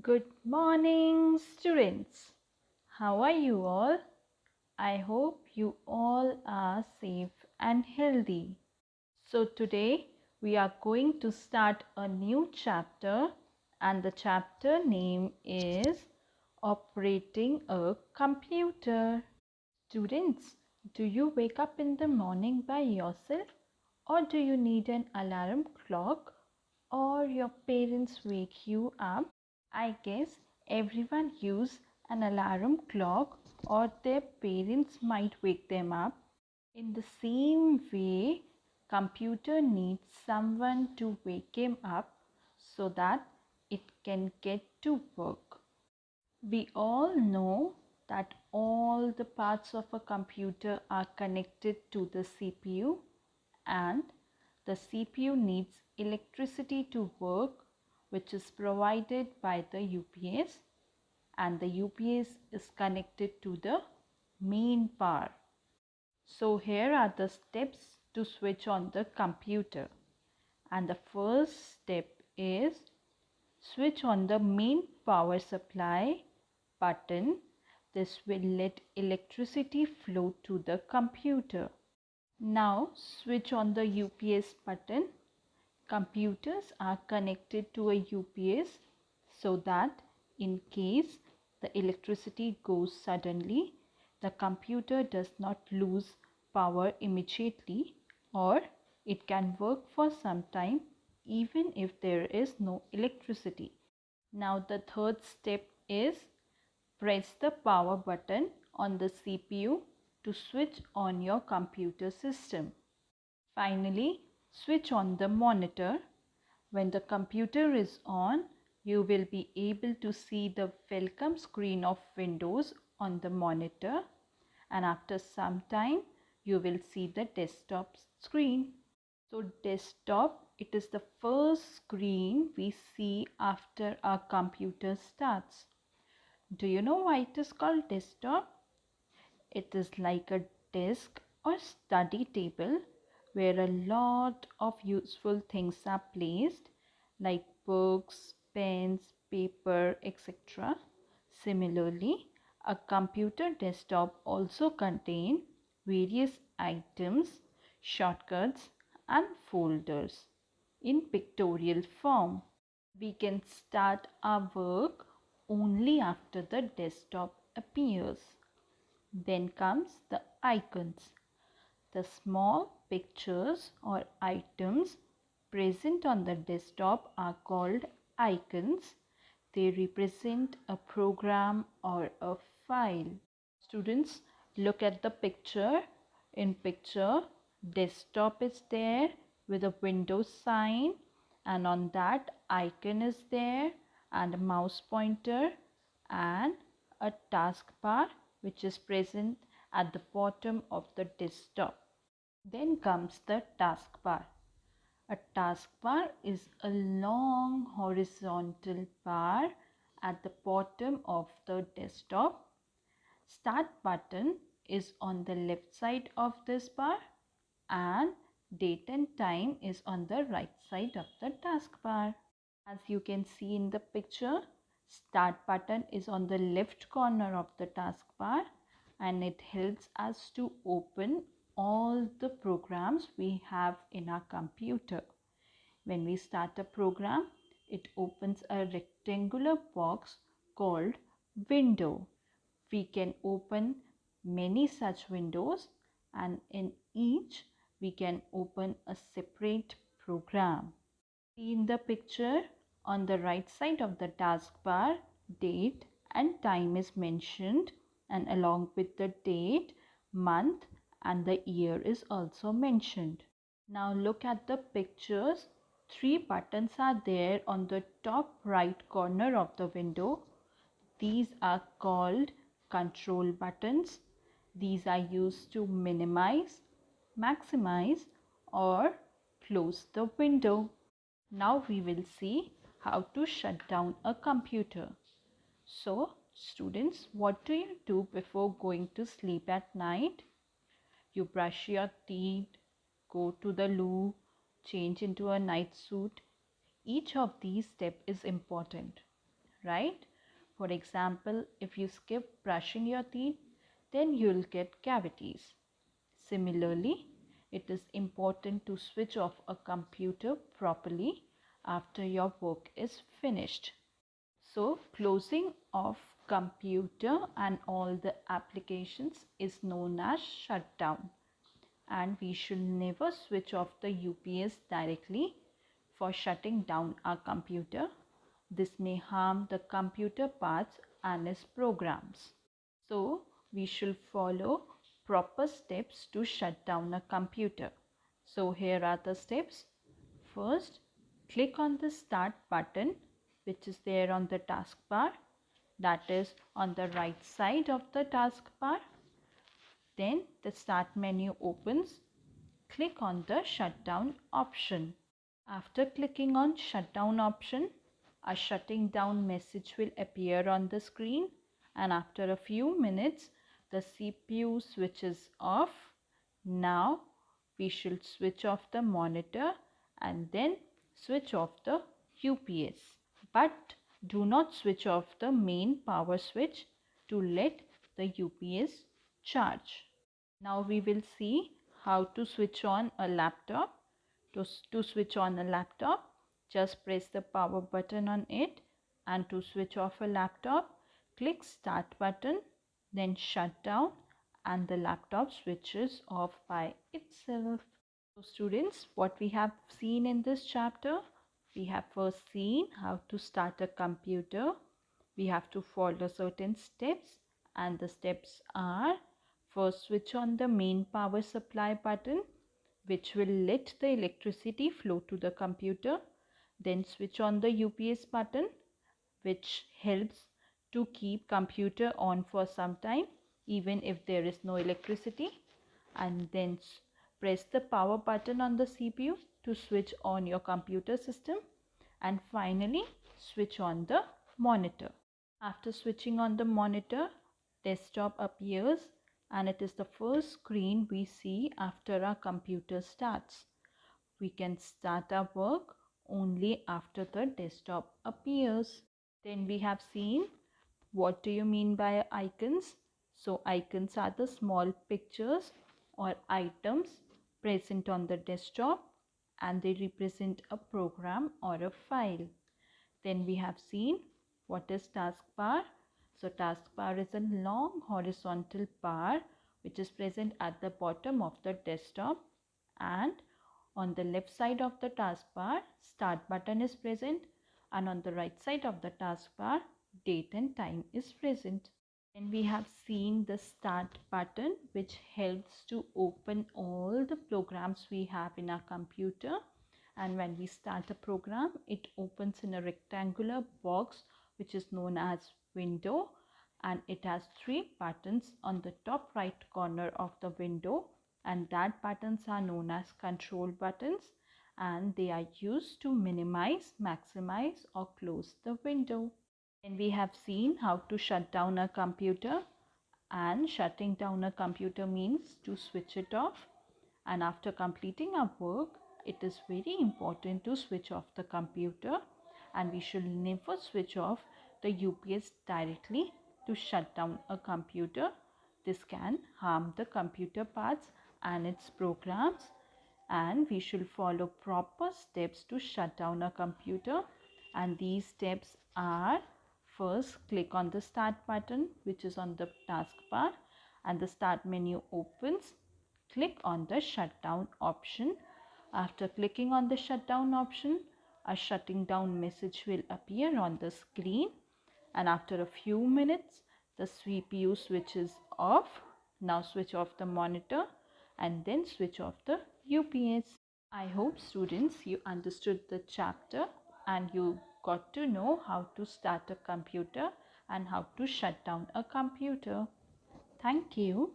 Good morning, students. How are you all? I hope you all are safe and healthy. So, today we are going to start a new chapter, and the chapter name is Operating a Computer. Students, do you wake up in the morning by yourself, or do you need an alarm clock, or your parents wake you up? I guess everyone uses an alarm clock or their parents might wake them up. In the same way, computer needs someone to wake him up so that it can get to work. We all know that all the parts of a computer are connected to the CPU, and the CPU needs electricity to work, which is provided by the UPS, and the UPS is connected to the main power. So here are the steps to switch on the computer, and the first step is switch on the main power supply button. This will let electricity flow to the computer. Now switch on the UPS button. Computers are connected to a UPS so that in case the electricity goes suddenly, the computer does not lose power immediately, or it can work for some time even if there is no electricity. Now the third step is press the power button on the CPU to switch on your computer system. Finally, switch on the monitor. When the computer is on, you will be able to see the welcome screen of Windows on the monitor, and after some time you will see the desktop screen. So desktop, it is the first screen we see after our computer starts. Do you know why it is called desktop? It is like a desk or study table where a lot of useful things are placed like books, pens, paper, etc. Similarly, a computer desktop also contains various items, shortcuts and folders in pictorial form. We can start our work only after the desktop appears. Then comes the icons. The small pictures or items present on the desktop are called icons. They represent a program or a file. Students, look at the picture. In picture, desktop is there with a Windows sign, and on that icon is there, and a mouse pointer and a taskbar which is present at the bottom of the desktop. Then comes the taskbar. A taskbar is a long horizontal bar at the bottom of the desktop. Start button is on the left side of this bar, and date and time is on the right side of the taskbar. As you can see in the picture, start button is on the left corner of the taskbar, and it helps us to open all the programs we have in our computer. When we start a program, it opens a rectangular box called window. We can open many such windows, and in each we can open a separate program. See in the picture, on the right side of the taskbar, date and time is mentioned, and along with the date, month and the year is also mentioned. Now look at the pictures. Three buttons are there on the top right corner of the window. These are called control buttons. These are used to minimize, maximize or close the window. Now we will see how to shut down a computer. So students, what do you do before going to sleep at night? You brush your teeth, go to the loo, change into a night suit. Each of these steps is important. right? For example, if you skip brushing your teeth, then you'll get cavities. Similarly, it is important to switch off a computer properly after your work is finished. So closing off computer and all the applications is known as shutdown, and we should never switch off the UPS directly for shutting down our computer. This may harm the computer parts and its programs. So we should follow proper steps to shut down a computer. So here are the steps. First, click on the start button which is there on the taskbar, that is on the right side of the taskbar. Then the start menu opens. Click on the shutdown option. After clicking on shutdown option, a shutting down message will appear on the screen, and after a few minutes the CPU switches off. Now we should switch off the monitor and then switch off the UPS. But do not switch off the main power switch to let the UPS charge. Now we will see how to switch on a laptop. To switch on a laptop, just press the power button on it, and to switch off a laptop, click start button, then shut down, and the laptop switches off by itself. So students, what we have seen in this chapter, we have first seen how to start a computer. We have to follow certain steps, and the steps are: first, switch on the main power supply button, which will let the electricity flow to the computer. Then switch on the UPS button, which helps to keep computer on for some time even if there is no electricity. And then press the power button on the CPU to switch on your computer system. And finally, switch on the monitor. After switching on the monitor, desktop appears, and it is the first screen we see after our computer starts. We can start our work only after the desktop appears. Then we have seen what do you mean by icons. So icons are the small pictures or items present on the desktop, and they represent a program or a file. Then we have seen what is taskbar. So taskbar is a long horizontal bar which is present at the bottom of the desktop, and on the left side of the taskbar, start button is present, and on the right side of the taskbar, date and time is present. Then we have seen the start button, which helps to open all the programs we have in our computer. And when we start a program, it opens in a rectangular box which is known as window, and it has three buttons on the top right corner of the window, and that buttons are known as control buttons, and they are used to minimize, maximize or close the window. Then we have seen how to shut down a computer, and shutting down a computer means to switch it off. And after completing our work, it is very important to switch off the computer, and we should never switch off the UPS directly to shut down a computer. This can harm the computer parts and its programs, and we should follow proper steps to shut down a computer. And these steps are: first, click on the start button which is on the taskbar, and the start menu opens. Click on the shutdown option. After clicking on the shutdown option, a shutting down message will appear on the screen, and after a few minutes the CPU switches off. Now switch off the monitor and then switch off the UPS. I hope students you understood the chapter and you got to know how to start a computer and how to shut down a computer. Thank you.